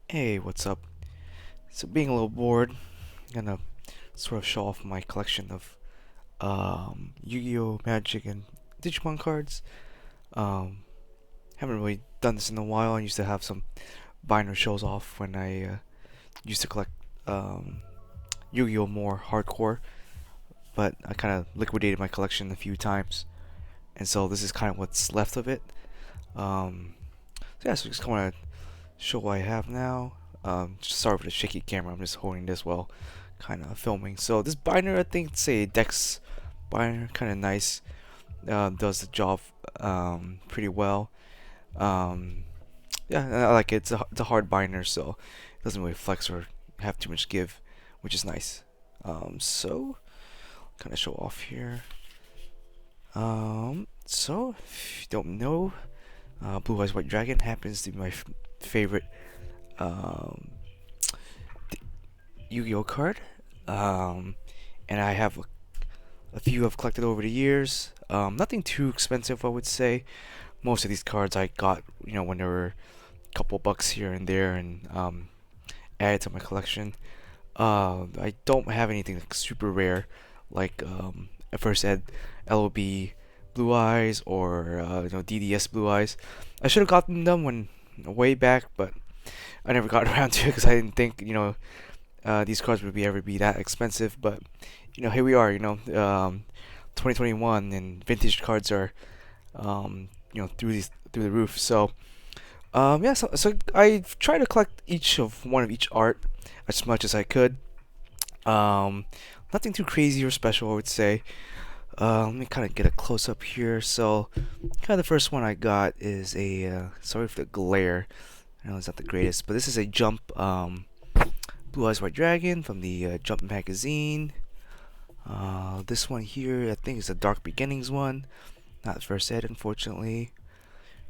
Hey, what's up? So being a little bored, I'm gonna sort of show off my collection of Yu-Gi-Oh! Magic and Digimon cards. Um, haven't really done this in a while. I used to have some binder shows off when I used to collect um, Yu-Gi-Oh! More hardcore, but I kind of liquidated my collection a few times, and so this is kind of what's left of it. Um, so yeah, so just kind of show what I have now. Sorry for the shaky camera. I'm just holding this while kind of filming. So this binder, I think it's a Dex binder, kind of nice. Does the job pretty well. Um, yeah, I like it. It's a hard binder, so it doesn't really flex or have too much give, which is nice. So kind of show off here. So if you don't know, Blue Eyes White Dragon happens to be my favorite um, Yu-Gi-Oh card. Um, and I have a few I've collected over the years. Nothing too expensive, I would say. Most of these cards I got, when they were a couple bucks here and there, and added to my collection. I don't have anything like super rare, like a first ed LOB Blue Eyes or DDS Blue Eyes. I should have gotten them when way back, but I never got around to it because I didn't think these cards would ever be that expensive. But here we are. 2021, and vintage cards are through the roof. So yeah, so I try to collect one of each art as much as I could. Um, Nothing too crazy or special, I would say. Let me kind of get a close up here. So, kind of the first one I got is a sorry for the glare. I know it's not the greatest, but this is a Jump Blue Eyes White Dragon from the Jump magazine. This one here, I think, is a Dark Beginnings one. Not first ed, unfortunately.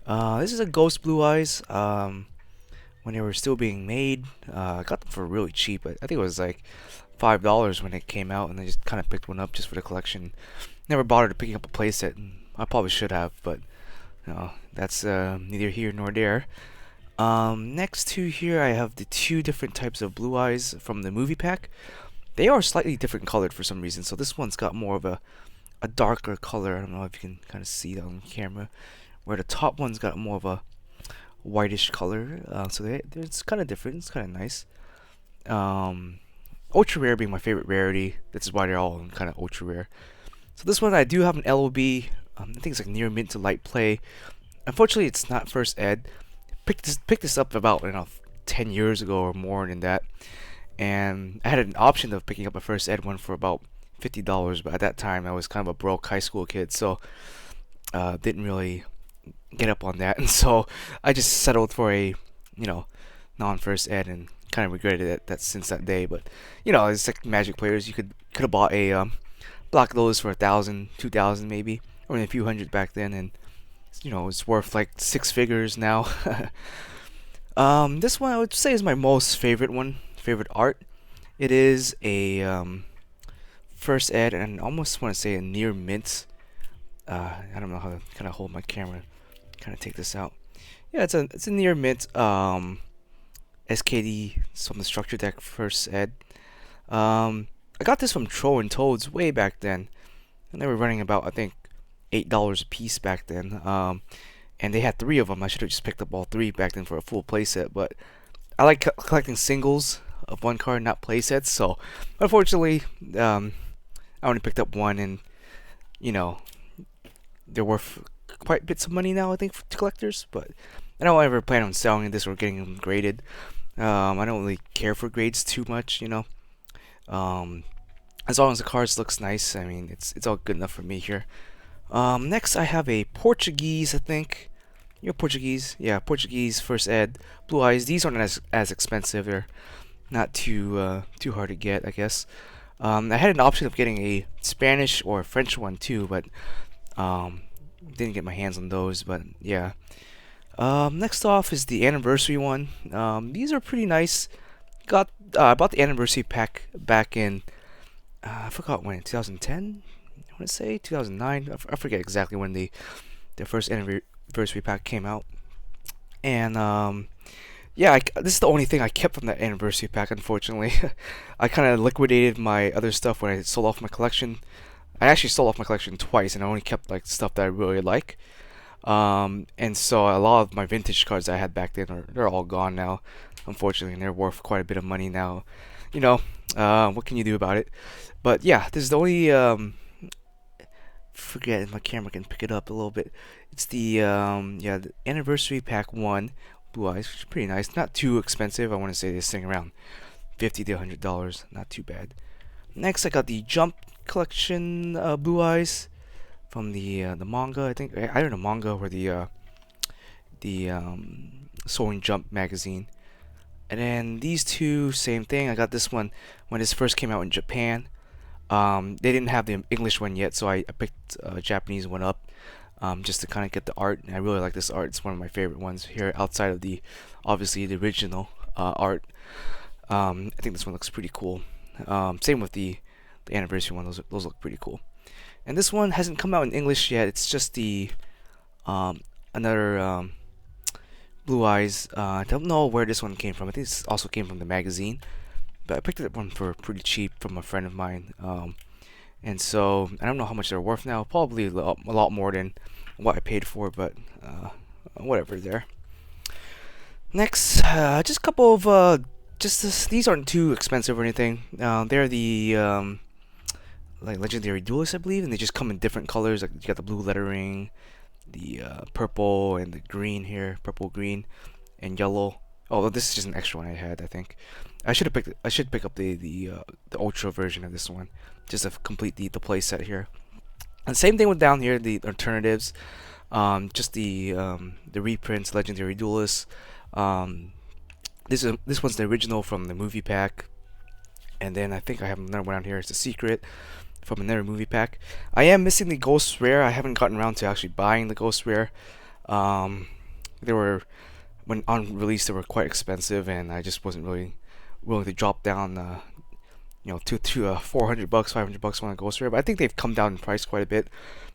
This is a Ghost Blue Eyes. When they were still being made, I got them for really cheap. I think it was like $5 when it came out, and I just kind of picked one up just for the collection. Never bothered picking up a playset, and I probably should have, but that's neither here nor there. Next to here, I have the two different types of Blue Eyes from the movie pack. They are slightly different colored for some reason. So this one's got more of a darker color. I don't know if you can kind of see that on camera. Where the top one's got more of a whitish color. So it's kind of different. It's kind of nice. Um, Ultra rare being my favorite rarity. This is why they're all kind of ultra rare. So this one I do have an LOB. I think it's like near mint to light play. Unfortunately, it's not first ed. Picked this up about 10 years ago or more than that, and I had an option of picking up a first ed one for about $50, but at that time I was kind of a broke high school kid, so didn't really get up on that, and so I just settled for a non first ed, and kind of regretted that since that day. But it's like Magic players, you could have bought a block of those for 1,000, 2,000 maybe, or a few hundred back then, and it's worth like six figures now. This one I would say is my most favorite art. It is a first ed, and I almost want to say a near mint. I don't know how to kind of hold my camera, kind of take this out. Yeah, it's a near mint SKD from the structure deck first ed. I got this from Troll and Toads way back then, and they were running about, I think, $8 a piece back then. And they had three of them. I should have just picked up all three back then for a full playset. But I like collecting singles of one card, not playsets. So unfortunately, I only picked up one, and they're worth quite bits of money now, I think, to collectors. But I don't ever plan on selling this or getting them graded. I don't really care for grades too much. Um, as long as the cards looks nice, I mean, it's all good enough for me here. Next I have a Portuguese, I think. Portuguese. Yeah, Portuguese first ed. Blue Eyes. These aren't as expensive. They're not too hard to get, I guess. I had an option of getting a Spanish or a French one too, but didn't get my hands on those. But yeah. Next off is the anniversary one. These are pretty nice. I bought the anniversary pack back in I forgot when, 2010. I want to say 2009. I forget exactly when the first anniversary pack came out. And yeah, this is the only thing I kept from that anniversary pack. Unfortunately, I kind of liquidated my other stuff when I sold off my collection. I actually sold off my collection twice, and I only kept like stuff that I really like. And so a lot of my vintage cards I had back then they're all gone now, unfortunately, and they're worth quite a bit of money now. You know, what can you do about it? But yeah, this is the only forget if my camera can pick it up a little bit. It's the yeah, the anniversary pack one, Blue Eyes, which is pretty nice. Not too expensive. I want to say this thing around $50 to $100. Not too bad. Next, I got the Jump collection Blue Eyes from the manga. I think I don't know, manga or the Soaring Jump magazine. And then these two, same thing. I got this one when this first came out in Japan. They didn't have the English one yet, so I picked a Japanese one up just to kind of get the art. And I really like this art. It's one of my favorite ones here, outside of the obviously the original art. I think this one looks pretty cool. Same with the anniversary one. Those look pretty cool. And this one hasn't come out in English yet. It's just the another Blue Eyes. I don't know where this one came from. I think this also came from the magazine, but I picked it up one for pretty cheap from a friend of mine. And so I don't know how much they're worth now. Probably a lot more than what I paid for, but whatever. There. Next, just a couple of just this, these aren't too expensive or anything. They're the like legendary duelist, I believe, and they just come in different colors. Like you got the blue lettering, the purple and the green here, purple, green, and yellow. Oh, this is just an extra one I had. I think I should have picked. I should pick up the ultra version of this one, just to complete the play set here. And same thing with down here, the alternatives. Just the reprints, legendary duelist. This one's the original from the movie pack, and then I think I have another one down here. It's a secret from another movie pack. I am missing the Ghost Rare. I haven't gotten around to actually buying the Ghost Rare. They were, when on release, they were quite expensive, and I just wasn't really willing to drop down, to $400, $500 on a Ghost Rare. But I think they've come down in price quite a bit.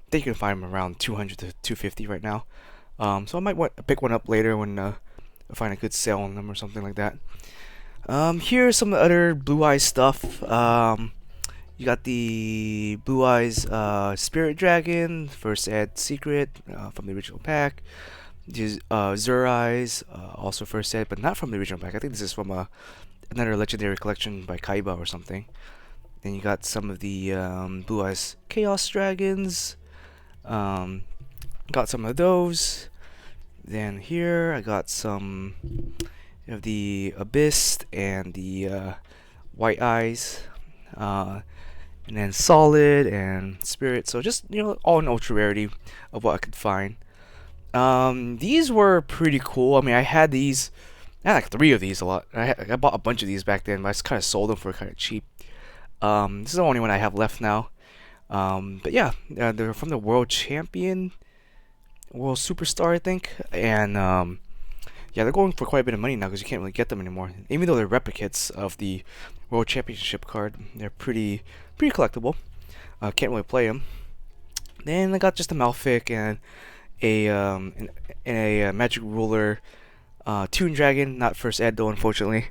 I think you can find them around 200 to 250 right now. So I might pick one up later when I find a good sale on them or something like that. Here's some other Blue Eyes stuff. You got the Blue Eyes Spirit Dragon, first ed secret from the original pack. Zur Eyes, also first ed, but not from the original pack. I think this is from another legendary collection by Kaiba or something. Then you got some of the Blue Eyes Chaos Dragons. Got some of those. Then here I got some of the Abyss and the White Eyes. And then Solid and Spirit. So just, all in ultra rarity of what I could find. These were pretty cool. I mean, I had like 3 of these a lot. I bought a bunch of these back then, but I just kind of sold them for kind of cheap. This is the only one I have left now. But yeah, they're from the World Champion, World Superstar, I think. And yeah, they're going for quite a bit of money now because you can't really get them anymore. Even though they're replicates of the World Championship card, they're pretty collectible. Can't really play them. Then I got just a Malfic and a Magic Ruler, Toon Dragon, not first ed though, unfortunately.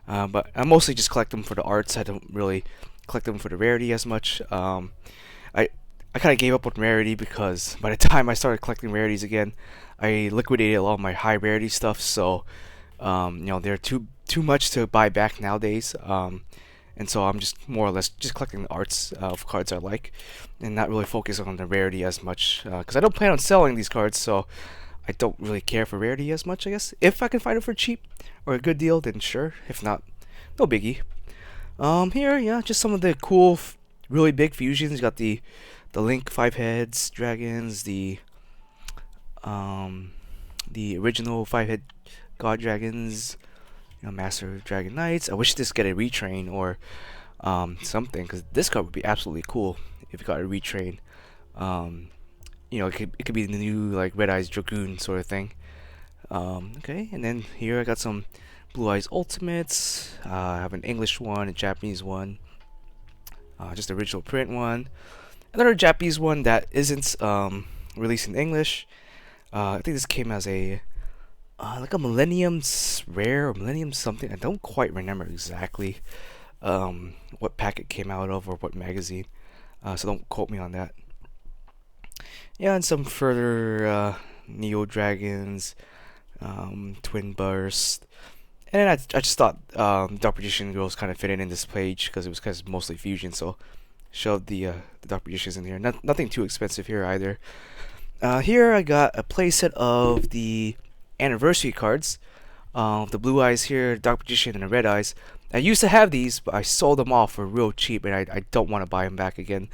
But I mostly just collect them for the arts. I don't really collect them for the rarity as much. I kind of gave up on rarity because by the time I started collecting rarities again, I liquidated a lot of my high rarity stuff. So, they're too much to buy back nowadays. And so I'm just more or less just collecting the arts of cards I like, and not really focusing on the rarity as much. Because I don't plan on selling these cards, so I don't really care for rarity as much, I guess. If I can find it for cheap or a good deal, then sure. If not, no biggie. Here, yeah, just some of the cool, really big fusions. You got the Link 5 heads dragons, the original 5-head god dragons, Master Dragon Knights. I wish this get a retrain or something, because this card would be absolutely cool if it got a retrain. It could be the new like Red Eyes Dragoon sort of thing. Okay, and then here I got some Blue Eyes Ultimates. I have an English one, a Japanese one, just the original print one, another Japanese one that isn't released in English. I think this came as a like a Millennium Rare or Millennium something. I don't quite remember exactly what pack it came out of or what magazine. So don't quote me on that. Yeah, and some further Neo Dragons, Twin Burst. And I just thought Dark Magician Girls kind of fit in this page because it was kind of mostly fusion, so shoved the Dark Magicians in here. Nothing too expensive here either. Here I got a playset of the anniversary cards. The blue eyes here, Dark Magician, and the red eyes. I used to have these, but I sold them off for real cheap, and I don't want to buy them back again.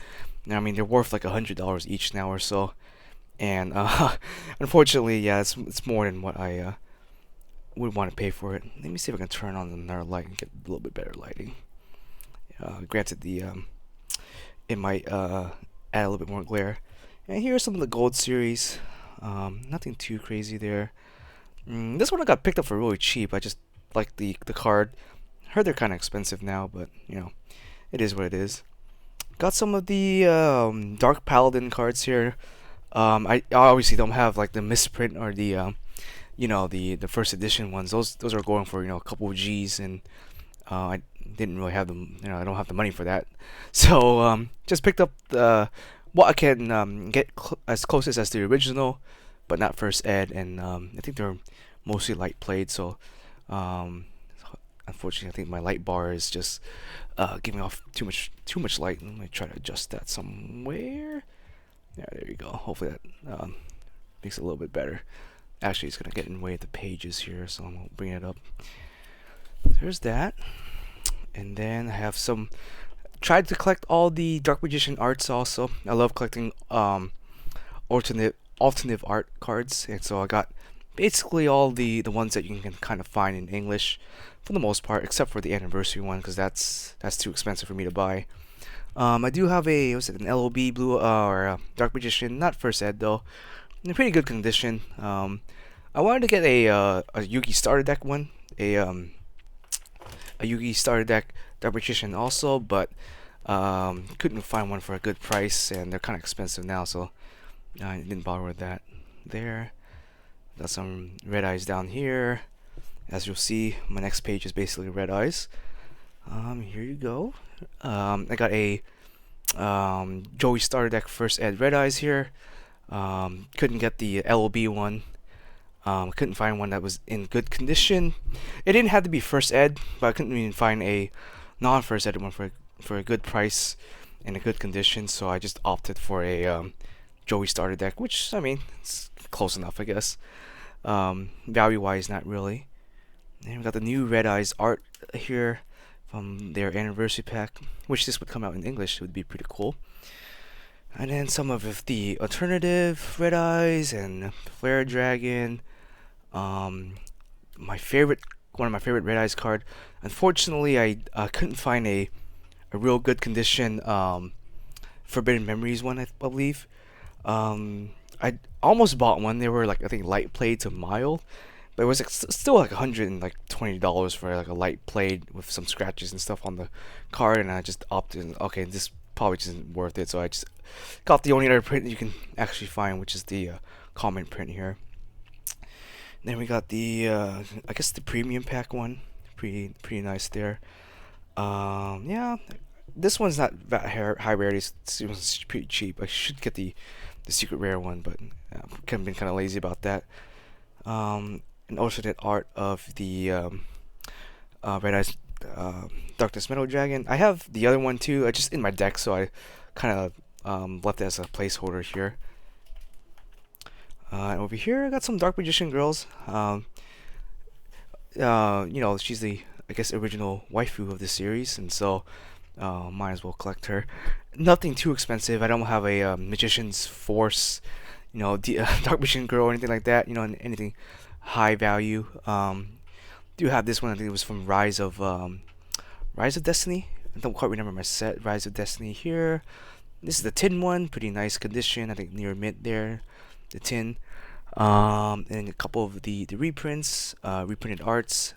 I mean, they're worth like $100 each now or so, and unfortunately, yeah, it's more than what I would want to pay for it. Let me see if I can turn on another light and get a little bit better lighting. Granted, it might add a little bit more glare. And here are some of the gold series. Nothing too crazy there. This one I got picked up for really cheap. I just like the card. Heard they're kind of expensive now, but you know, it is what it is. Got some of the Dark Paladin cards here. I obviously don't have like the misprint or the the first edition ones. Those are going for a couple of G's, and I didn't really have them. I don't have the money for that. So just picked up what I can get as closest as the original, but not first ed, and I think they're mostly light played. So unfortunately, I think my light bar is just giving off too much light. Let me try to adjust that somewhere. Yeah, there you go. Hopefully that makes it a little bit better. Actually, it's gonna get in the way of the pages here, so I'm gonna bring it up. There's that, and then I have some. Tried to collect all the Dark Magician arts also. I love collecting alternative art cards, and so I got basically all the ones that you can kind of find in English for the most part, except for the anniversary one because that's too expensive for me to buy. I do have an LOB blue or Dark Magician, not first ed though, in pretty good condition. I wanted to get a Yugi starter deck one, a Yugi starter deck Dark Magician also, but couldn't find one for a good price, and they're kind of expensive now, so I didn't bother with that. There, got some red eyes down here. As you'll see, my next page is basically red eyes. Here you go. I got a Joey starter deck first ed red eyes here. Couldn't get the LOB one. Couldn't find one that was in good condition. It didn't have to be first ed, but I couldn't even find a non-first ed one for a good price in a good condition. So I just opted for a Joey starter deck, which I mean, it's close enough, I guess. Value-wise, not really. And we got the new Red Eyes art here from their anniversary pack, which this would come out in English. It would be pretty cool. And then some of the alternative Red Eyes and Flare Dragon. One of my favorite Red Eyes card. Unfortunately, I couldn't find a real good condition Forbidden Memories one, I believe. I almost bought one. They were like, I think, light played to mild, but it was like, still like $120 for like a light played with some scratches and stuff on the card, and I just opted. Okay, this probably just isn't worth it, so I just got the only other print you can actually find, which is the common print here. Then we got the I guess the premium pack one, pretty nice there. Yeah, this one's not that high rarity. It was pretty cheap. I should get the secret rare one, but I've been kind of lazy about that. And also that art of the Red Eyes Darkness Metal Dragon. I have the other one too. I just in my deck, so I kind of left it as a placeholder here. And over here, I got some Dark Magician girls. She's the, I guess, original waifu of the series, and so might as well collect her. Nothing too expensive. I don't have a Magician's Force, Dark Magician girl or anything like that. Anything high value. Do have this one. I think it was from Rise of Destiny. I don't quite remember my set. Rise of Destiny here. This is the tin one, pretty nice condition. I think near mint there, the tin. And a couple of the reprints, reprinted arts.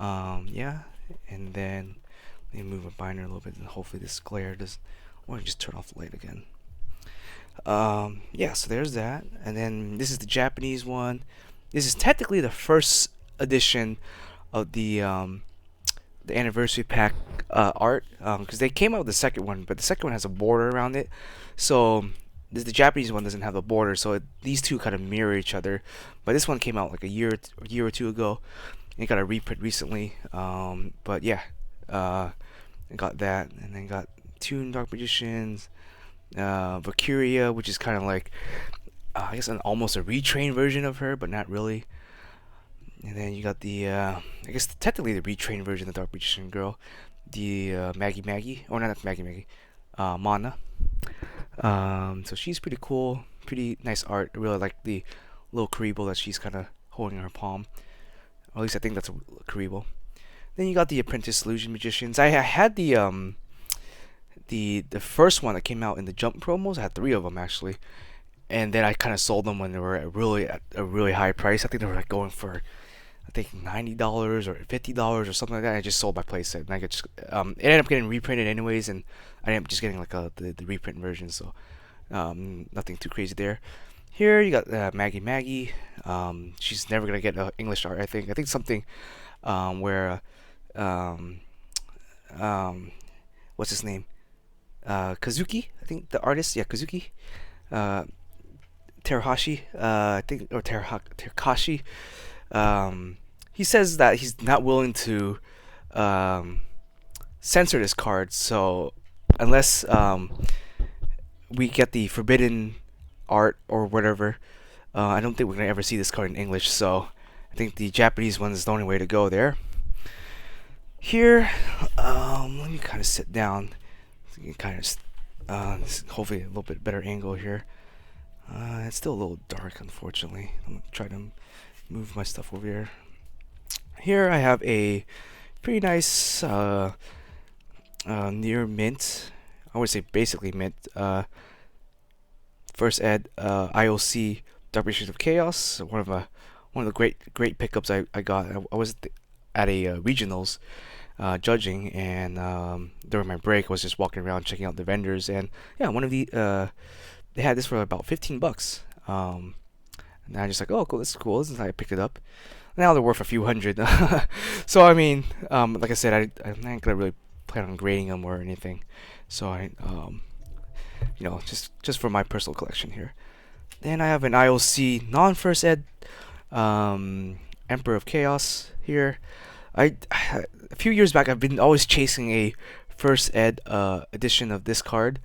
Yeah, and then let me move my binder a little bit, and hopefully this glare does. Or just turn off the light again. Yeah, so there's that, and then this is the Japanese one. this is technically the first edition of the anniversary pack art, because they came out with the second one, but the second one has a border around it. So the Japanese one doesn't have a border, so these two kind of mirror each other. But this one came out like a year or two ago. And it got a reprint recently. But yeah, I got that, and then got Toon Dark Magicians, Valkyria, which is kind of like I guess almost a retrained version of her, but not really. And then you got the I guess technically the retrained version of the Dark Magician girl, the Maggie, or not Maggie, Mana. So she's pretty cool, pretty nice art. I really like the little Karibo that she's kind of holding in her palm. Or at least I think that's a Karibo. Then you got the Apprentice Illusion Magicians. I had the first one that came out in the Jump promos. I had three of them actually, and then I kind of sold them when they were at a really high price. I think they were like going for I think $90 or $50 or something like that. I just sold my playset, and I just it ended up getting reprinted anyways, and I ended up just getting like the reprint version. So nothing too crazy there. Here you got Maggie. She's never gonna get English art. I think something where what's his name? Kazuki, I think the artist. Yeah, Kazuki. Uh, Terahashi. I think or Terakashi. He says that he's not willing to censor this card. So unless we get the forbidden art or whatever, I don't think we're gonna ever see this card in English. So I think the Japanese one is the only way to go there. Here, let me kind of sit down. So you can kind of hopefully a little bit better angle here. It's still a little dark, unfortunately. I'm gonna try to move my stuff over here. Here I have a pretty nice near mint. I would say basically mint. First ed IOC Dark Magicians of Chaos. One of the great pickups I got. I was at a regionals judging, and during my break I was just walking around checking out the vendors, and yeah, one of the they had this for about $15. And I just like, oh, cool, this is cool. This is how I picked it up. Now they're worth a few hundred. So I mean, like I said, I'm not gonna really plan on grading them or anything. So just for my personal collection here. Then I have an IOC non-first ed Emperor of Chaos here. A few years back, I've been always chasing a first ed edition of this card.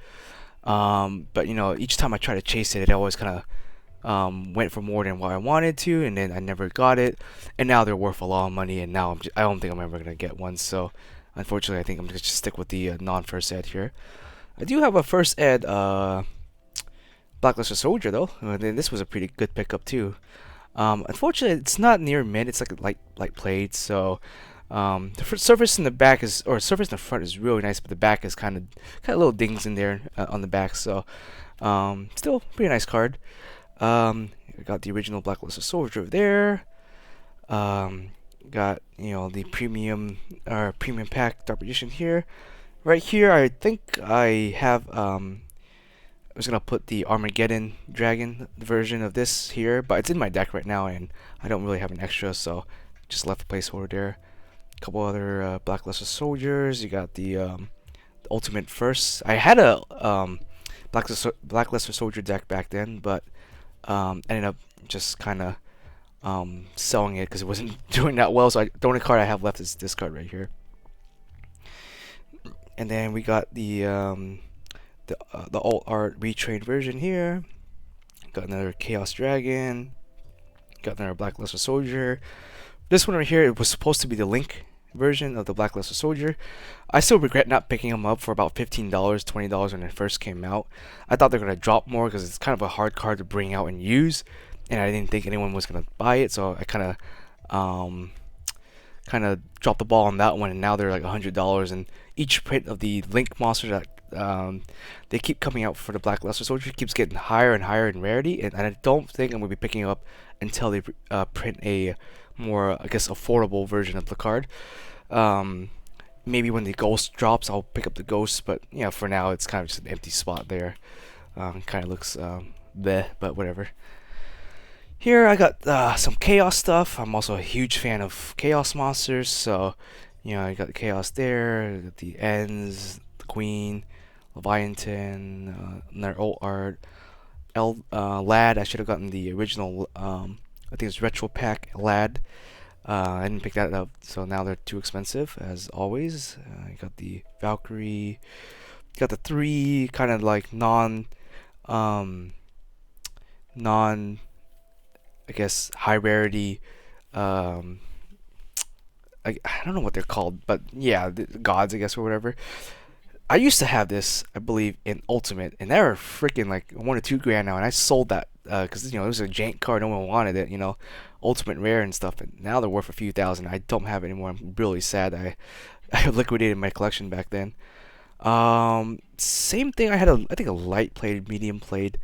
But each time I try to chase it, it always kind of went for more than what I wanted to, and then I never got it. And now they're worth a lot of money, and now I don't think I'm ever gonna get one. So unfortunately, I think I'm just stick with the non-first ed here. I do have a first ed Blackluster Soldier though, and then this was a pretty good pickup too. Unfortunately, it's not near mid. It's like a light played. So the surface in the back surface in the front is really nice, but the back is kind of little dings in there on the back. So still pretty nice card. I got the original Blackluster Soldier over there. Got the premium pack Dark Magician here. Right here, I think I have I was gonna put the Armageddon Dragon version of this here, but it's in my deck right now, and I don't really have an extra, so just left a placeholder there. A couple other Blackluster Soldiers. You got the Ultimate First. I had a Blackluster Soldier deck back then, but ended up just kind of selling it because it wasn't doing that well. So the only card I have left is this card right here. And then we got the alt art retrained version here. Got another Chaos Dragon. Got another Blackluster Soldier. This one right here, it was supposed to be the Link version of the Blackluster Soldier. I still regret not picking them up for about $15, $20 when it first came out. I thought they were gonna drop more because it's kind of a hard card to bring out and use, and I didn't think anyone was gonna buy it. So I kind of dropped the ball on that one, and now they're like $100. And each print of the Link monster that they keep coming out for the Blackluster Soldier keeps getting higher and higher in rarity, and I don't think I'm gonna be picking up until they print a more, I guess, affordable version of the card. Maybe when the Ghost drops, I'll pick up the Ghost, but yeah, for now it's kind of just an empty spot there. Kind of looks bleh, but whatever. Here I got some chaos stuff. I'm also a huge fan of chaos monsters, so I got the chaos there, got the ends, the queen, Leviathan, their old art, Lad. I should have gotten the original. I think it's retro pack Lad. I didn't pick that up, so now they're too expensive as always. You got the Valkyrie, got the three kind of like um, non, I guess high rarity. Um, I don't know what they're called, but yeah, the gods, I guess, or whatever. I used to have this, I believe, in Ultimate, and they were freaking like 1 or 2 grand now, and I sold that because it was a jank card, no one wanted it, Ultimate Rare and stuff, and now they're worth a few thousand. I don't have it anymore. I'm really sad. I liquidated my collection back then. Same thing. I think a light played, medium played,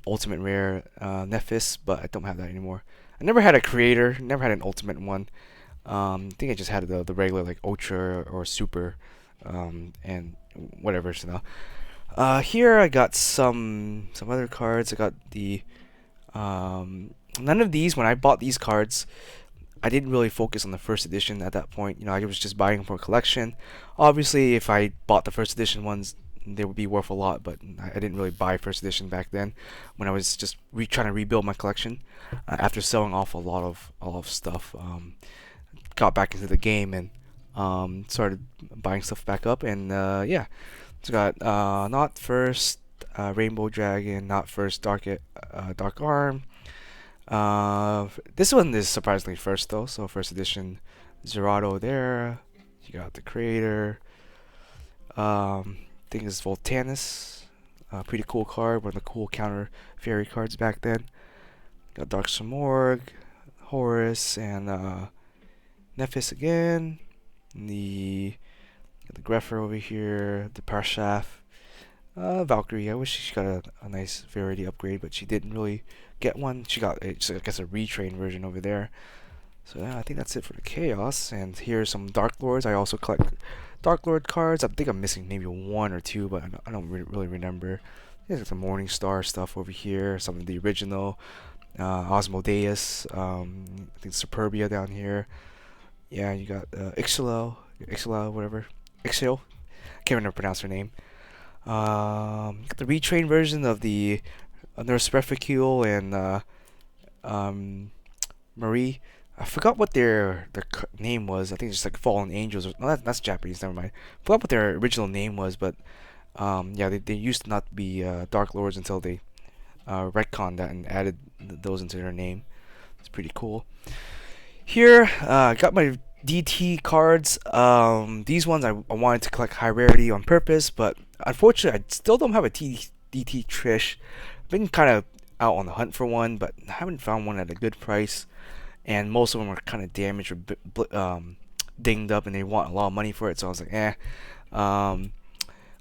Ultimate Rare Nephis, but I don't have that anymore. I never had a creator, never had an Ultimate one. I think I just had the regular like Ultra or Super, and whatever. So now, here I got some other cards. I got the none of these. When I bought these cards, I didn't really focus on the first edition at that point. I was just buying for a collection. Obviously, if I bought the first edition ones, they would be worth a lot. But I didn't really buy first edition back then, when I was just trying to rebuild my collection after selling off a lot of stuff. Got back into the game and started buying stuff back up, and yeah, it's got not first Rainbow Dragon, not first Dark Arm. This one is surprisingly first though, so first edition Zerato there. You got the creator. I think it's Voltanus. Pretty cool card, one of the cool counter fairy cards back then. Got Dark Samorg, Horus, and Nephis again. The Grepher over here, the Parshaf, Valkyrie. I wish she got a nice rarity upgrade, but she didn't really get one. She got, I guess, a retrain version over there. So yeah, I think that's it for the Chaos. And here's some Dark Lords. I also collect Dark Lord cards. I think I'm missing maybe 1 or 2, but I don't really remember. There's some Morning Star stuff over here. Some of the original Osmodeus. I think Superbia down here. Yeah, you got Ixila, whatever. Ixil. Can't remember pronounce her name. Got the retrain version of the Nurse Refugule and Marie. I forgot what their name was. I think it's just like Fallen Angels. No, that's Japanese. Never mind. Forgot what their original name was, but yeah, they used to not be Dark Lords until they retconned that and added those into their name. It's pretty cool. Here, I got my DT cards. These ones I wanted to collect high rarity on purpose, but unfortunately, I still don't have a DT Trish. I've been kind of out on the hunt for one, but I haven't found one at a good price. And most of them are kind of damaged or dinged up, and they want a lot of money for it. So I was like, eh.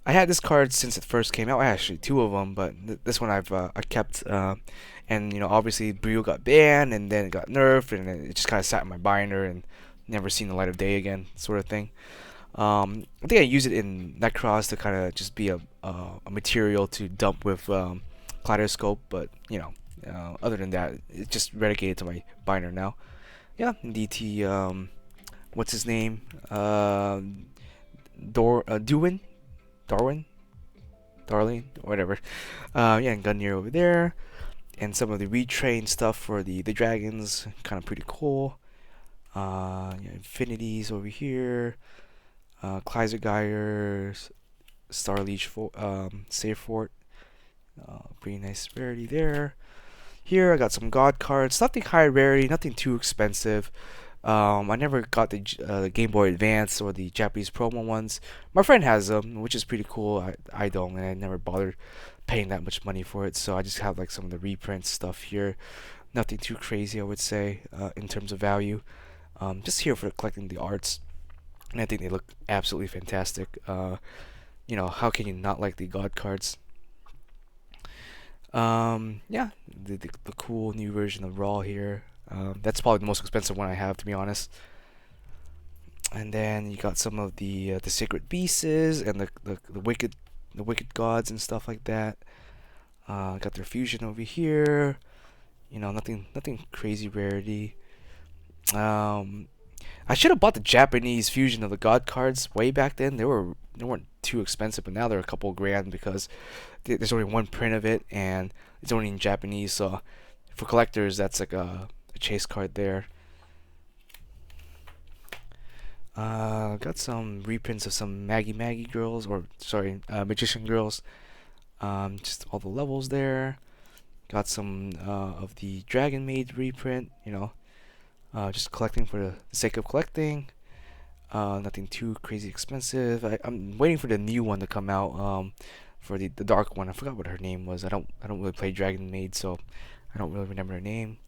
I had this card since it first came out. I had actually 2 of them, but this one I kept. And obviously Brio got banned, and then it got nerfed, and it just kind of sat in my binder and never seen the light of day again, sort of thing. I think I use it in Necros to kind of just be a material to dump with Kaleidoscope, but other than that, it's just relegated to my binder now. Yeah, DT. What's his name? Duwin, Darwin, Darlene, whatever. Yeah, and Gungnir over there, and some of the retrain stuff for the dragons, kind of pretty cool. Yeah, Infinities over here. Kleisergeyer, Starleech, Save Fort. Pretty nice rarity there. Here I got some God cards. Nothing high rarity, nothing too expensive. I never got the Game Boy Advance or the Japanese promo ones. My friend has them, which is pretty cool. I don't, and I never bothered paying that much money for it. So I just have like some of the reprint stuff here. Nothing too crazy, I would say, in terms of value. Just here for collecting the arts, and I think they look absolutely fantastic. How can you not like the God cards? Yeah, the cool new version of Raw here. That's probably the most expensive one I have, to be honest. And then you got some of the sacred beasts and the wicked gods and stuff like that. Got their fusion over here. Nothing crazy rarity. Um, I should have bought the Japanese fusion of the God cards way back then. They weren't too expensive, but now they're a couple grand because there's only one print of it and it's only in Japanese. So for collectors, that's like a chase card there. Got some reprints of some Maggie girls, or sorry, Magician girls. Just all the levels there. Got some of the Dragon Maid reprint. Just collecting for the sake of collecting. Nothing too crazy expensive. I'm waiting for the new one to come out. For the dark one, I forgot what her name was. I don't really play Dragon Maid, so I don't really remember her name.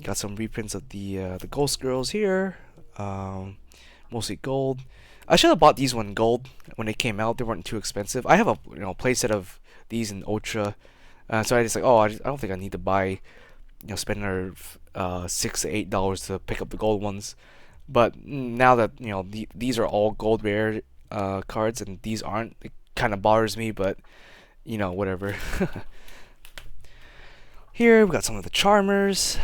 Got some reprints of the Ghost Girls here. Mostly gold. I should have bought these one gold when they came out. They weren't too expensive. I have a playset of these in Ultra, so I just like, oh, I don't think I need to buy, spend another $6 to $8 to pick up the gold ones. But now that these are all gold rare cards and these aren't, it kind of bothers me. But whatever. Here we got some of the Charmers.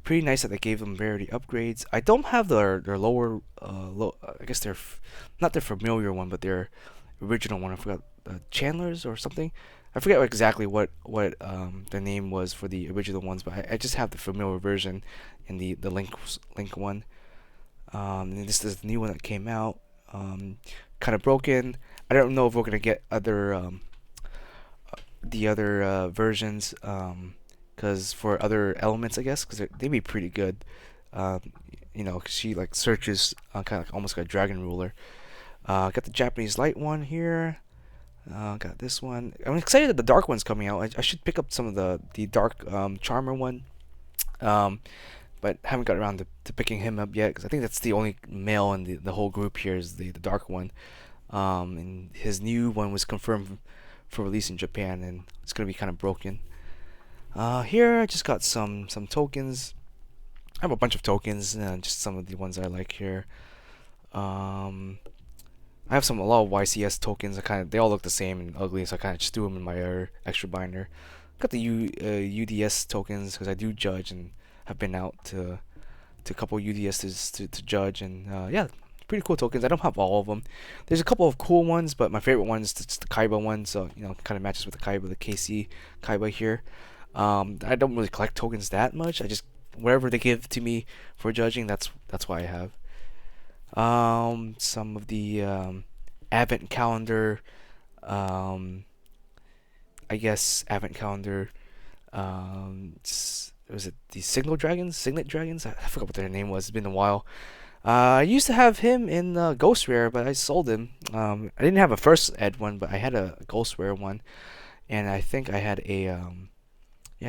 Pretty nice that they gave them rarity upgrades. I don't have their lower, I guess they're not their familiar one, but their original one. I forgot, Chandler's or something. I forget exactly what the name was for the original ones, but I just have the familiar version and the link one. And this is the new one that came out. Kind of broken. I don't know if we're gonna get the other versions. Because for other elements, I guess, because they'd be pretty good. Cause she like searches kind of like almost like a dragon ruler. Got the Japanese light one here. Got this one. I'm excited that the dark one's coming out. I should pick up some of the dark charmer one. But haven't got around to picking him up yet because I think that's the only male in the whole group here is the dark one. And his new one was confirmed for release in Japan, and it's gonna be kind of broken. Here I just got some tokens. I have a bunch of tokens, just some of the ones I like here. I have a lot of YCS tokens. They all look the same and ugly, so I kind of just threw them in my extra binder. Got the UDS tokens because I do judge and have been out to a couple UDSs to judge, and yeah, pretty cool tokens. I don't have all of them. There's a couple of cool ones, but my favorite one is just the Kaiba one, so kind of matches with the KC Kaiba here. I don't really collect tokens that much. I just whatever they give to me for judging, that's why I have. Some of the advent calendar. I guess advent calendar. Was it the Signet Dragons? I forgot what their name was. It's been a while. I used to have him in Ghost Rare, but I sold him. I didn't have a first ed one, but I had a Ghost Rare one, and I think I had a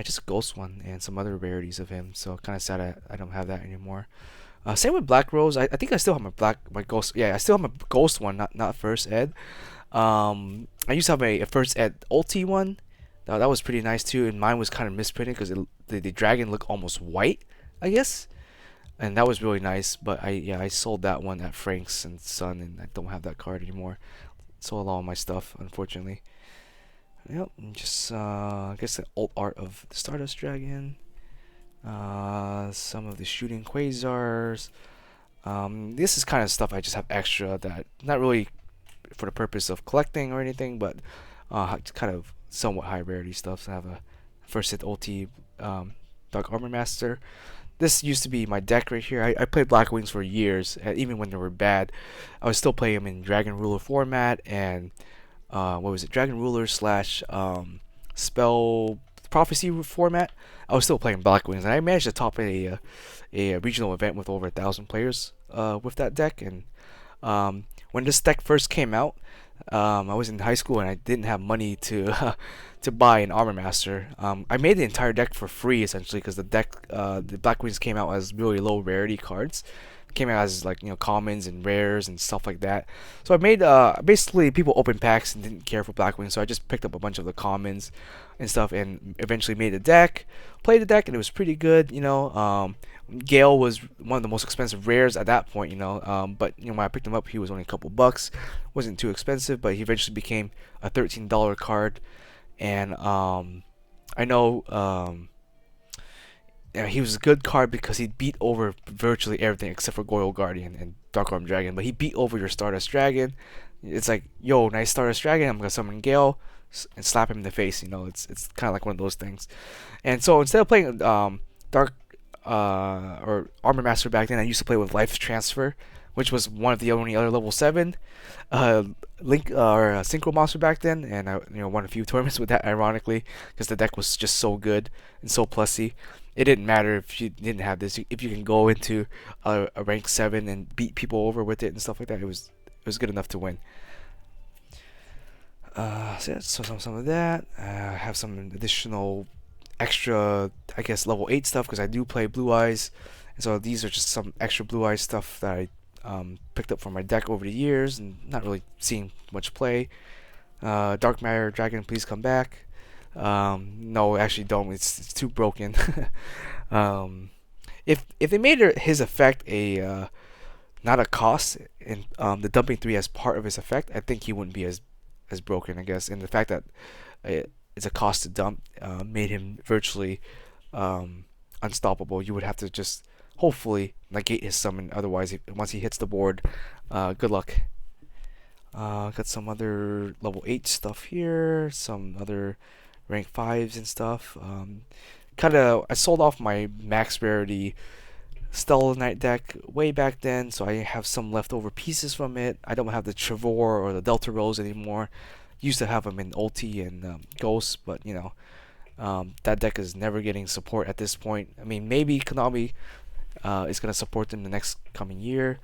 just a ghost one and some other rarities of him. So kind of sad I don't have that anymore. Same with Black Rose. I think I still have my ghost. Yeah, I still have my ghost one, not first ed. I used to have a first ed ulti one. That was pretty nice too, and mine was kind of misprinted because the dragon looked almost white, I guess, and that was really nice. But I sold that one at Frank's and Son, and I don't have that card anymore. Sold all my stuff, unfortunately. Yep, just I guess the alt art of the Stardust Dragon. Some of the shooting quasars. This is kind of stuff I just have extra that not really for the purpose of collecting or anything, but kind of somewhat high rarity stuff. So I have a first hit ulti Dark Armor Master. This used to be my deck right here. I played Black Wings for years, even when they were bad. I was still playing them in Dragon Ruler format and what was it? Dragon Ruler / Spell Prophecy format. I was still playing Black Wings, and I managed to top a regional event with over 1,000 players with that deck. And when this deck first came out, I was in high school and I didn't have money to to buy an Armor Master. I made the entire deck for free essentially because the Black Wings came out as really low rarity cards. Came out as like commons and rares and stuff like that. So I made basically people open packs and didn't care for Black Wings, so I just picked up a bunch of the commons and stuff and eventually made a deck, played the deck, and it was pretty good. Gale was one of the most expensive rares at that point. But when I picked him up, he was only a couple bucks, wasn't too expensive, but he eventually became a $13 card, and I know yeah, he was a good card because he beat over virtually everything except for Goyle Guardian and Dark Arm Dragon. But he beat over your Stardust Dragon. It's like, yo, nice Stardust Dragon. I'm gonna summon Gale and slap him in the face. You know, it's kind of like one of those things. And so instead of playing Dark or Armor Master back then, I used to play with Life Transfer, which was one of the only other level 7 uh, Link or Synchro Monster back then, and I won a few tournaments with that. Ironically, because the deck was just so good and so plussy, it didn't matter if you didn't have this. If you can go into a rank 7 and beat people over with it and stuff like that, it was good enough to win. So, yeah, so some of that. Have some additional extra, I guess, level 8 stuff because I do play Blue Eyes. And so these are just some extra Blue Eyes stuff that I picked up from my deck over the years and not really seeing much play. Dark Matter Dragon, please come back. No, actually don't. It's too broken. um, if they made his effect a not a cost and the dumping 3 as part of his effect, I think he wouldn't be as broken, I guess. And the fact that it's a cost to dump made him virtually unstoppable. You would have to just hopefully negate his summon. Otherwise, once he hits the board, good luck. Got some other level 8 stuff here. Some other rank 5s and stuff. I sold off my max rarity Stellar Knight deck way back then, so I have some leftover pieces from it. I don't have the Trevor or the Delta Rose anymore. Used to have them in Ulti and Ghost, but that deck is never getting support at this point. I mean, maybe Konami is going to support them the next coming year.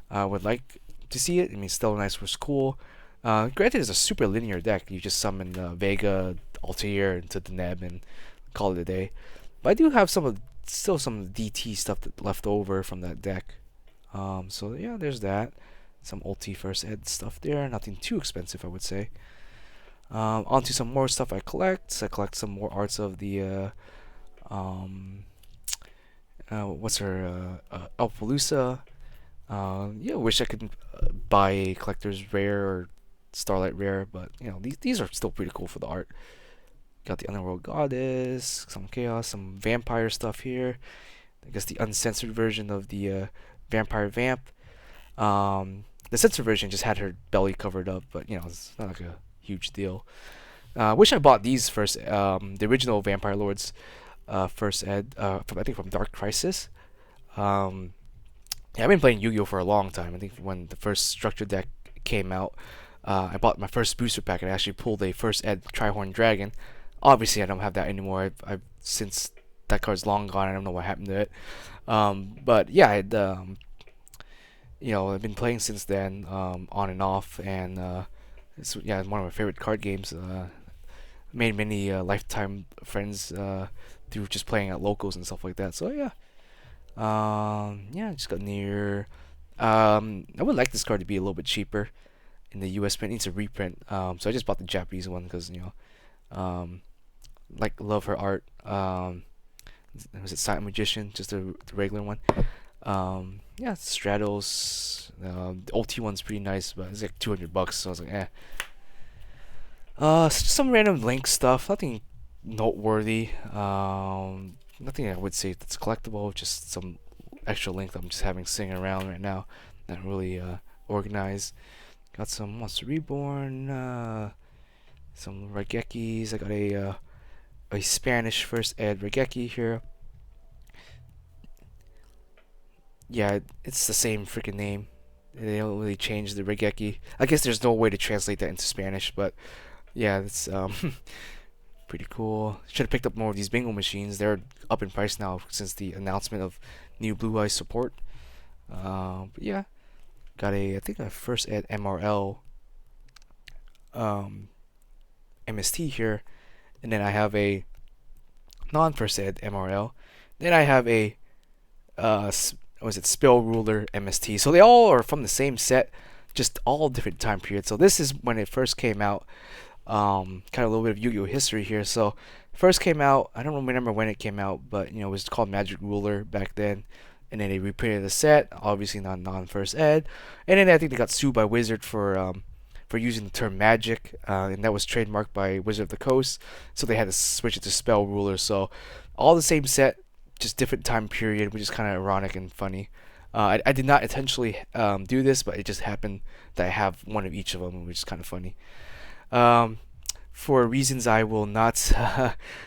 I would like to see it. I mean, Stellar Knights was cool. Granted, it's a super linear deck. You just summon Vega, Altair into the Neb and call it a day. But I do have still some of the DT stuff that left over from that deck. So yeah, there's that. Some ulti first ed stuff there. Nothing too expensive, I would say. Onto some more stuff I collect. I collect some more arts of the what's her Alphalusa. Yeah, wish I could buy a collector's rare or Starlight rare, but these are still pretty cool for the art. Got the Underworld Goddess, some Chaos, some Vampire stuff here. I guess the uncensored version of the Vampire Vamp. The censored version just had her belly covered up, but it's not like a huge deal. Wish I bought these first, the original Vampire Lords first ed, I think from Dark Crisis. Yeah, I've been playing Yu-Gi-Oh for a long time. I think when the first structure deck came out, I bought my first booster pack and I actually pulled a first ed Trihorn Dragon. Obviously, I don't have that anymore. I've since that card's long gone. I don't know what happened to it. But yeah, I've been playing since then, on and off, and it's one of my favorite card games. Made many lifetime friends through just playing at locals and stuff like that. So yeah, just got near. I would like this card to be a little bit cheaper in the U.S. print. It needs a reprint. So I just bought the Japanese one because love her art. Was it Silent Magician? Just the regular one. Stratos. The OT one's pretty nice, but it's like $200, so I was like, eh. Some random Link stuff. Nothing noteworthy. Nothing I would say that's collectible. Just some extra Link that I'm just having sitting around right now. Not really organized. Got some Monster Reborn. Some Regekis. I got a Spanish first ed Regeki here. Yeah, it's the same freaking name. They don't really change the Regeki. I guess there's no way to translate that into Spanish, but yeah, it's pretty cool. Should have picked up more of these bingo machines. They're up in price now since the announcement of new Blue Eyes support. But yeah, got I think a first ed MRL MST here, and then I have a non-first ed MRL. Then I have a was it Spell Ruler MST. So they all are from the same set, just all different time periods. So this is when it first came out. Kind of a little bit of Yu-Gi-Oh history here. So first came out, I don't remember when it came out, but it was called Magic Ruler back then. And then they reprinted the set, obviously not non-first ed. And then I think they got sued by Wizard for for using the term magic, and that was trademarked by Wizard of the Coast, so they had to switch it to spell ruler. So all the same set, just different time period, which is kind of ironic and funny. I did not intentionally do this, but it just happened that I have one of each of them, which is kind of funny. Um, for reasons I will not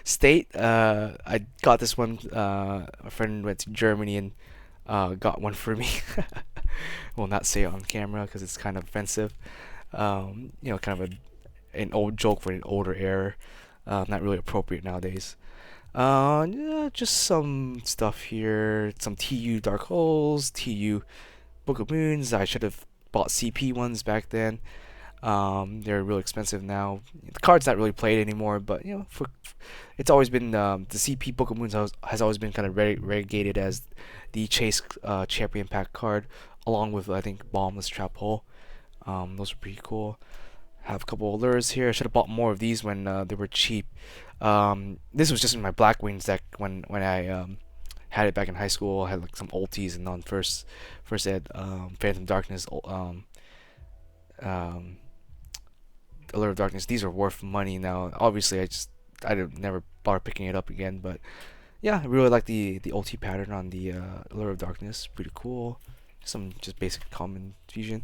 state, I got this one. A friend went to Germany and got one for me. Will not say it on camera because it's kind of offensive. Kind of an old joke for an older era. Not really appropriate nowadays. Yeah, just some stuff here. Some TU Dark Holes, TU Book of Moons. I should have bought CP ones back then. They're real expensive now. The card's not really played anymore, but it's always been the CP Book of Moons has always been kind of relegated as the Chase Champion Pack card, along with I think Bombless Trap Hole. Those are pretty cool. Have a couple of lures here. I should have bought more of these when they were cheap. This was just in my Black Wings deck when I had it back in high school. I had like some ulties and on first ed Phantom Darkness, um, Allure of Darkness. These are worth money now. Obviously, I never bother picking it up again. But yeah, I really like the ulti pattern on the Allure of Darkness. Pretty cool. Some just basic common fusion.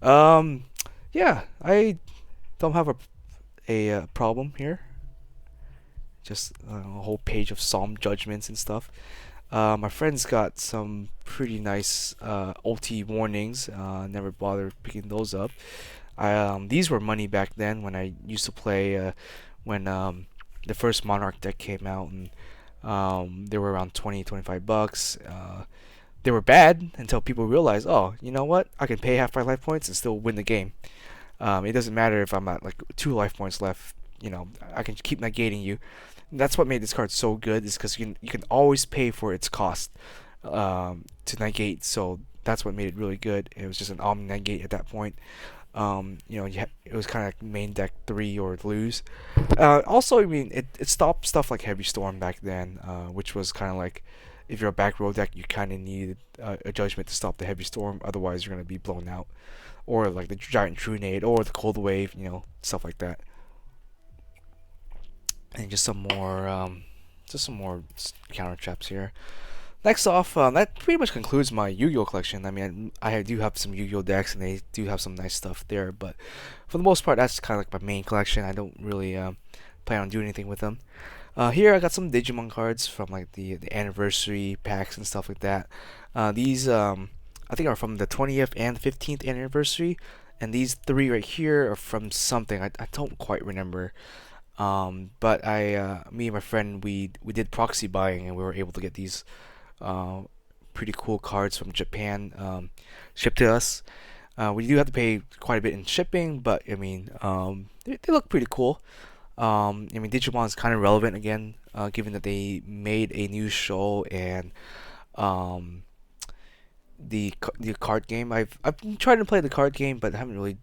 Um, yeah, I don't have a problem here. Just a whole page of Psalm judgments and stuff. My friends got some pretty nice ulti warnings. Never bothered picking those up. These were money back then when I used to play when the first Monarch deck came out, and they were around 20-25 bucks. They were bad until people realized, oh, you know what? I can pay half my life points and still win the game. It doesn't matter if I'm at like 2 life points left. I can keep negating you. That's what made this card so good, is because you can always pay for its cost to negate. So that's what made it really good. It was just an omni negate at that point. It was kind of like main deck 3 or lose. Also, I mean, it stopped stuff like Heavy Storm back then, which was kind of like, if you're a back row deck, you kind of need a judgment to stop the Heavy Storm. Otherwise, you're going to be blown out. Or like the Giant Trunade, or the Cold Wave, stuff like that. And just some more counter traps here. Next off, that pretty much concludes my Yu-Gi-Oh collection. I mean, I do have some Yu-Gi-Oh decks, and they do have some nice stuff there. But for the most part, that's kind of like my main collection. I don't really plan on doing anything with them. Here I got some Digimon cards from like the anniversary packs and stuff like that. These I think are from the 20th and 15th anniversary, and these 3 right here are from something I don't quite remember. But me and my friend, we did proxy buying, and we were able to get these pretty cool cards from Japan shipped to us. We do have to pay quite a bit in shipping, but I mean, they look pretty cool. I mean, Digimon is kind of relevant again, given that they made a new show and the card game. I've been trying to play the card game, but I haven't really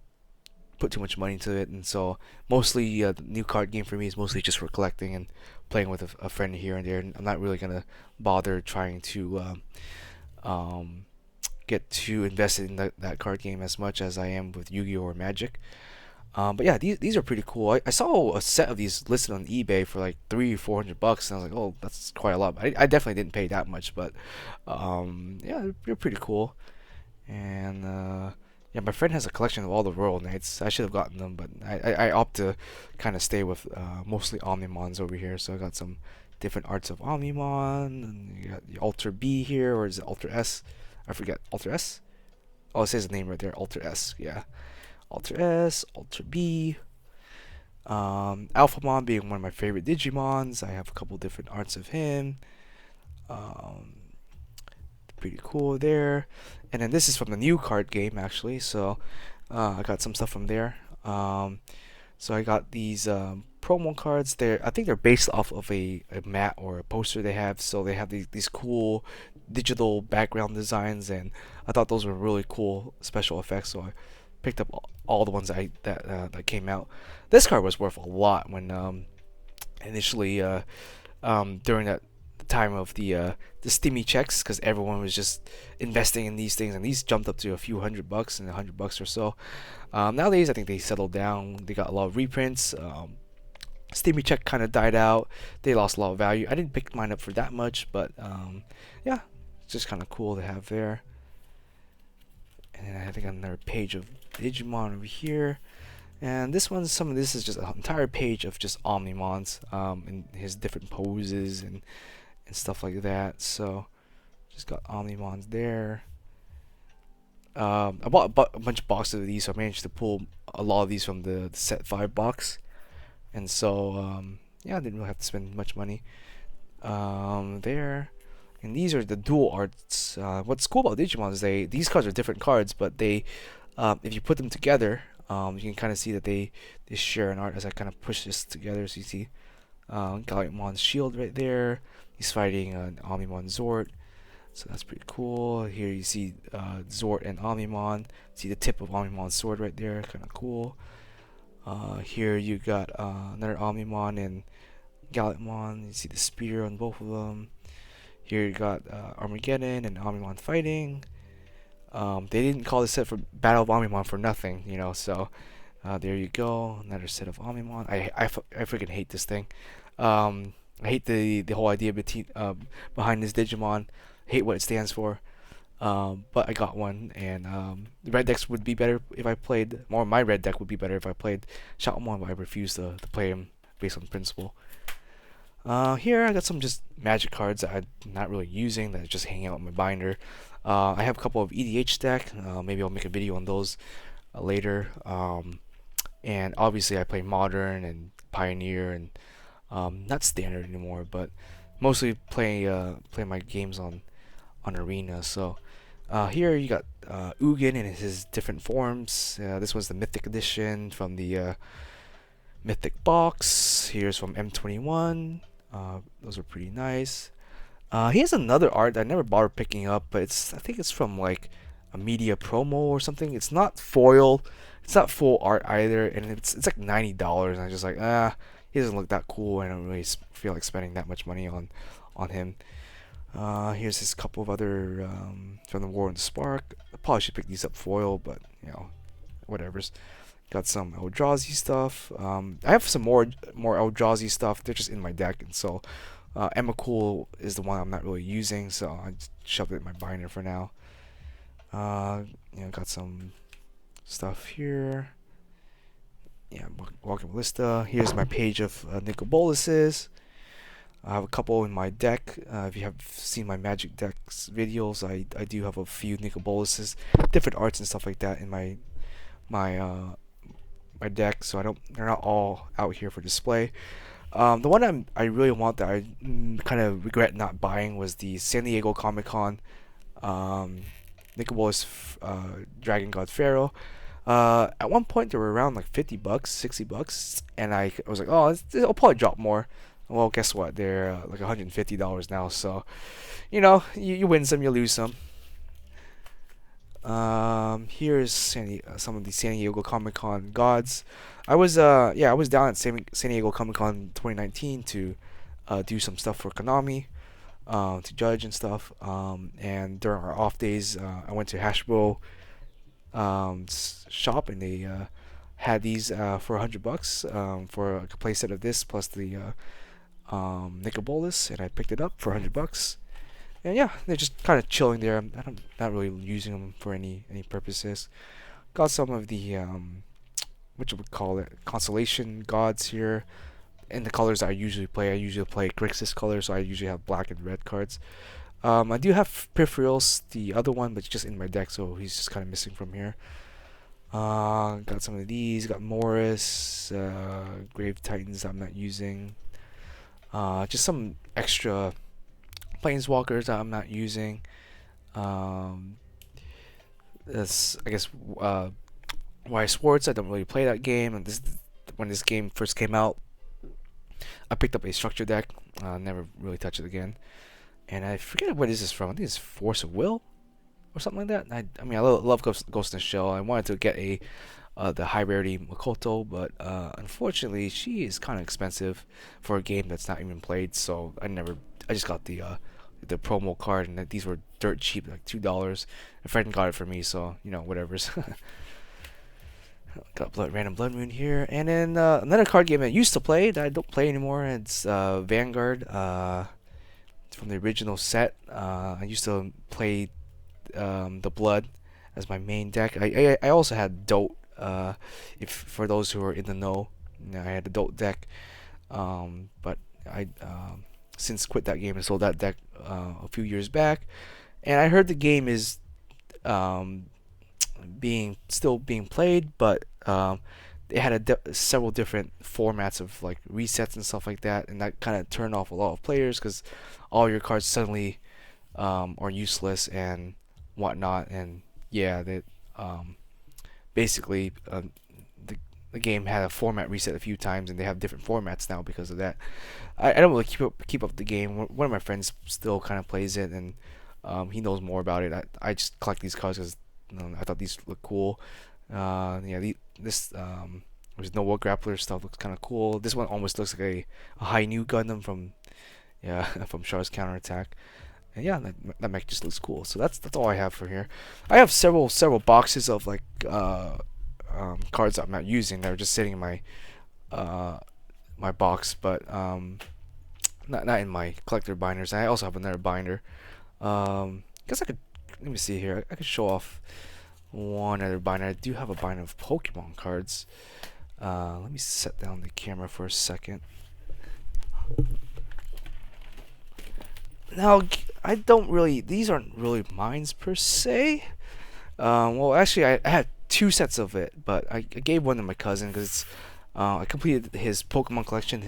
put too much money into it, and so mostly the new card game for me is mostly just for collecting and playing with a friend here and there. And I'm not really gonna bother trying to get too invested in that card game as much as I am with Yu-Gi-Oh or Magic. But yeah, these are pretty cool. I saw a set of these listed on eBay for like 300-400 bucks, and I was like, oh, that's quite a lot. I definitely didn't pay that much, but yeah, they're pretty cool. And yeah, my friend has a collection of all the Royal Knights. I should have gotten them, but I opt to kind of stay with mostly Omnimons over here. So I got some different arts of Omnimon, and you got the Ultra B here, or is it Ultra S? I forget. Ultra S? Oh, it says the name right there. Ultra S. Yeah. Ultra S, Ultra B. Alphamon being one of my favorite Digimons. I have a couple different arts of him. Pretty cool there. And then this is from the new card game, actually. So I got some stuff from there. So I got these promo cards. I think they're based off of a mat or a poster they have. So they have these cool digital background designs, and I thought those were really cool special effects. So I picked up all the ones that came out. This card was worth a lot when initially during time of the Steamy checks, because everyone was just investing in these things, and these jumped up to a few $100 and $100 or so. Nowadays, I think they settled down. They got a lot of reprints. Steamy check kind of died out. They lost a lot of value. I didn't pick mine up for that much, but yeah, it's just kind of cool to have there. And then I think another page of Digimon over here. And this one, some of this is just an entire page of just Omnimons, and his different poses and stuff like that. So just got Omnimons there. I bought a bunch of boxes of these, so I managed to pull a lot of these from the set 5 box. And so yeah, I didn't really have to spend much money there. And these are the dual arts. What's cool about Digimon is these cards are different cards, but they if you put them together, you can kind of see that they share an art. As I kind of push this together, so you see Gallimon's shield right there. He's fighting an Omnimon Zord, so that's pretty cool. Here you see Zord and Omnimon. See the tip of Omnimon's sword right there, kind of cool. Here you got another Omnimon and Gallimonn. You see the spear on both of them. Here you got Armageddon and Omnimon fighting. They didn't call this set for Battle of Omnimon for nothing, you know. So there you go, another set of Omnimon. I freaking hate this thing. I hate the whole idea behind this Digimon. I hate what it stands for. But I got one, and the red decks would be better if I played, or my red deck would be better if I played Shaomon, but I refuse to play him based on principle. Here I got some just magic cards that I'm not really using, that are just hanging out in my binder. I have a couple of EDH deck. Maybe I'll make a video on those later. And obviously I play Modern and Pioneer and not Standard anymore, but mostly play my games on Arena. So here you got Ugin in his different forms. This was the Mythic Edition from the Mythic box. Here's from M21. Those are pretty nice. He has another art that I never bothered picking up, but I think it's from like a media promo or something. It's not foil, it's not full art either, and it's like $90. And I'm just like, he doesn't look that cool. I don't really feel like spending that much money on him. Here's this couple of other from the War and the Spark. I probably should pick these up foil, but you know, whatever's. Got some Eldrazi stuff. I have some more Eldrazi stuff. They're just in my deck, and so Emrakul is the one I'm not really using, so I just shoved it in my binder for now. Got some stuff here. Yeah, Walking Ballista. Here's my page of Nicoboluses. I have a couple in my deck. If you have seen my Magic Decks videos, I do have a few Nicoboluses, different arts and stuff like that in my deck, so they're not all out here for display. The one I really want that I kind of regret not buying was the San Diego Comic-Con Nicobolus Dragon God Pharaoh. At one point they were around like $50, $60, and I was like, oh, it'll probably drop more. Well, guess what? They're like $150 now, so you know, you win some, you lose some. Here's some of the San Diego Comic Con gods. I was down at San Diego Comic Con 2019 to do some stuff for Konami, to judge and stuff. And during our off days, I went to Hasbro shop, and they had these for $100 for a playset of this plus the Nicobolus, and I picked it up for $100. And yeah, they're just kind of chilling there. I'm not really using them for any purposes. Got some of the what you would call it, constellation gods here, in the colors I usually play. I usually play Grixis colors, so I usually have black and red cards. I do have Peripherals, the other one, but it's just in my deck, so he's just kind of missing from here. Got some of these. Got Morris, Grave Titans I'm not using. Just some extra Planeswalkers that I'm not using. This, I guess, Why Swords. I don't really play that game, and when this game first came out, I picked up a structure deck. Never really touched it again. And I forget what is this from. I think it's Force of Will or something like that. I mean, I love Ghost in the Shell. I wanted to get the high rarity Makoto, but unfortunately she is kind of expensive for a game that's not even played, so I never I just got the promo card, and these were dirt cheap, like $2. A friend got it for me, so you know, whatever's. Got Random Blood Moon here, and then another card game I used to play that I don't play anymore. It's Vanguard. It's from the original set. I used to play the Blood as my main deck. I also had Dote. If for those who are in the know, you know, I had the Dote deck. But I since quit that game and sold that deck a few years back. And I heard the game is um, still being played, but they had several different formats of like resets and stuff like that, and that kind of turned off a lot of players because all your cards suddenly are useless and whatnot. And yeah, that basically the the game had a format reset a few times, and they have different formats now because of that. I don't really keep up the game. One of my friends still kind of plays it, and he knows more about it. I just collect these cards because I thought these look cool. Yeah, this there's no War Grappler stuff looks kind of cool. This one almost looks like a high new Gundam from yeah from Char's Counterattack. And yeah, that mech just looks cool. So that's all I have for here. I have several boxes of like cards that I'm not using that are just sitting in uh, my box, but not in my collector binders. I also have another binder. Guess I could let me see here. I could show off one other binder. I do have a binder of Pokemon cards. Let me set down the camera for a second. Now, I don't really. These aren't really mines per se. Well, actually, I had two sets of it, but I gave one to my cousin because I completed his Pokemon collection.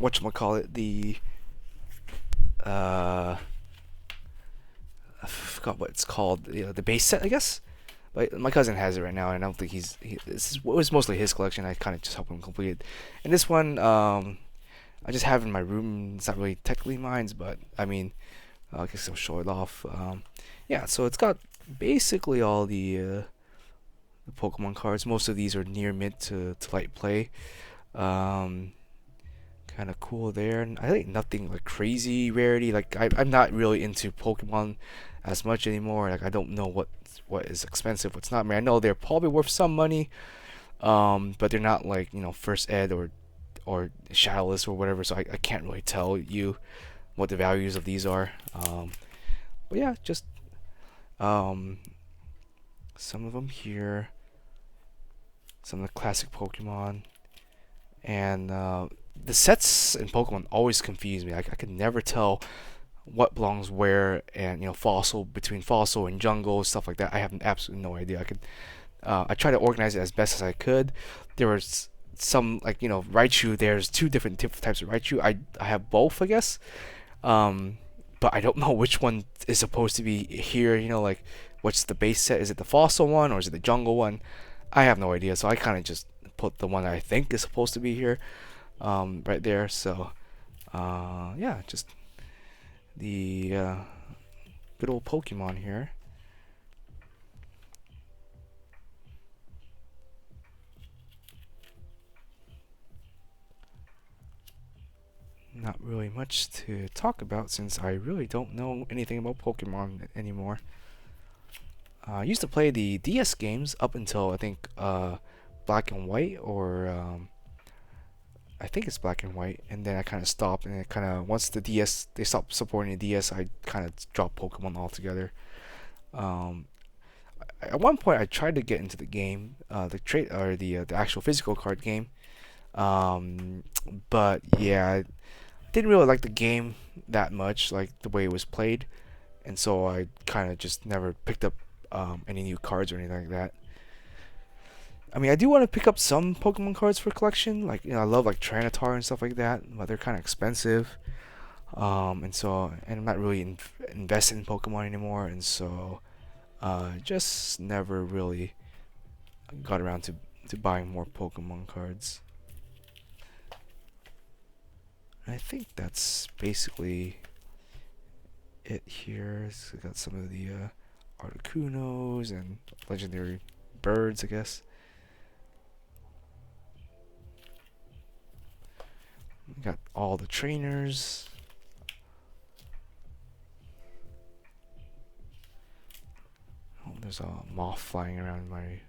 Whatchamacallit, uh, I forgot what it's called. The base set, I guess. But my cousin has it right now, and I don't think this was mostly his collection. I kind of just helped him complete it. And this one, I just have it in my room. It's not really technically mine, but I mean, I guess I'll show it off. Yeah, so it's got basically all the Pokemon cards. Most of these are near mid to light play. Um, kind of cool there. And I think nothing like crazy rarity. Like I'm not really into Pokemon as much anymore. Like I don't know what is expensive, what's not. I mean, I know they're probably worth some money, but they're not like first ed or shadowless or whatever. So I can't really tell you what the values of these are. But yeah, just um, some of them here. Some of the classic Pokemon. And the sets in Pokemon always confuse me. I could never tell what belongs where, and fossil between fossil and jungle, stuff like that. I have absolutely no idea. I try to organize it as best as I could. There was some like Raichu. There's two different types of Raichu. I have both, I guess. But I don't know which one is supposed to be here. Like what's the base set? Is it the fossil one or is it the jungle one? I have no idea. So I kind of just put the one that I think is supposed to be here, right there. So yeah, just the good old Pokemon here. Not really much to talk about since I really don't know anything about Pokemon anymore. I used to play the DS games up until I think Black and White, or I think it's Black and White, and then I kind of stopped. And it kind of once they stopped supporting the DS, I kind of dropped Pokemon altogether. Um, at one point, I tried to get into the game, the actual physical card game. Um, but yeah, I didn't really like the game that much, like the way it was played, and so I kind of just never picked up any new cards or anything like that. I mean, I do want to pick up some Pokemon cards for collection. Like, I love like Trinitar and stuff like that, but they're kind of expensive. And I'm not really invested in Pokemon anymore, and so just never really got around to buying more Pokemon cards. I think that's basically it here. So we got some of the Articunos and legendary birds, I guess. Got all the trainers. Oh, there's a moth flying around my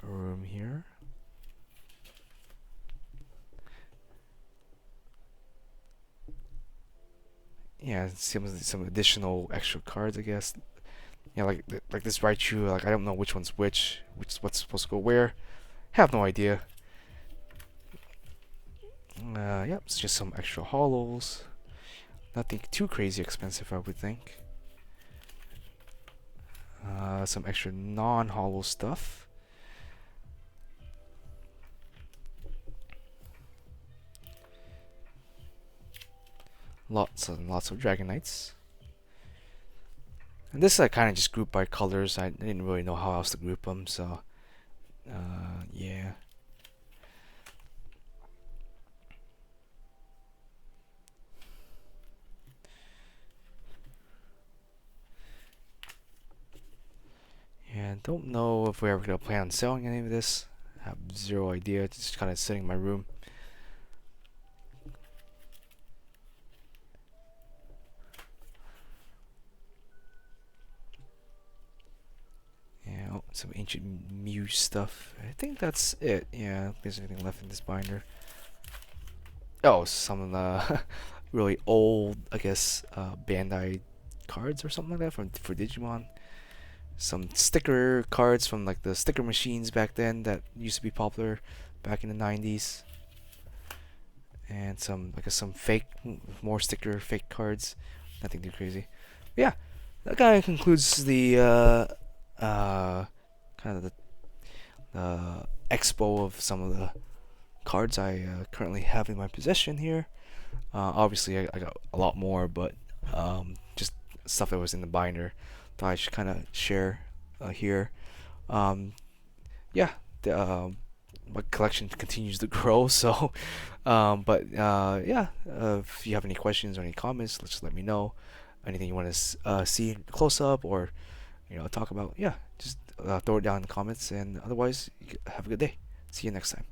room here. Yeah, some additional extra cards, I guess. Yeah, like this Raichu. Like I don't know which one's which what's supposed to go where. Have no idea. Yep, it's just some extra hollows. Nothing too crazy expensive, I would think. Some extra non-hollow stuff. Lots and lots of Dragonites. And this I kind of just grouped by colors. I didn't really know how else to group them, so yeah. And don't know if we're ever gonna plan on selling any of this. I have zero idea. It's just kind of sitting in my room. Yeah, oh, some ancient Mew stuff. I think that's it. Yeah, there's anything left in this binder. Oh, some of the really old, I guess, Bandai cards or something like that for Digimon. Some sticker cards from like the sticker machines back then that used to be popular back in the 90s. And some, I guess, some fake, more sticker fake cards. Nothing too crazy. But yeah, that kind of concludes the kind of the expo of some of the cards I currently have in my possession here. Obviously, I got a lot more, but just stuff that was in the binder. Thought I should kind of share here. Um, yeah, my collection continues to grow. So, yeah, if you have any questions or any comments, just let me know. Anything you want to see close up or talk about, yeah, just throw it down in the comments. And otherwise, have a good day. See you next time.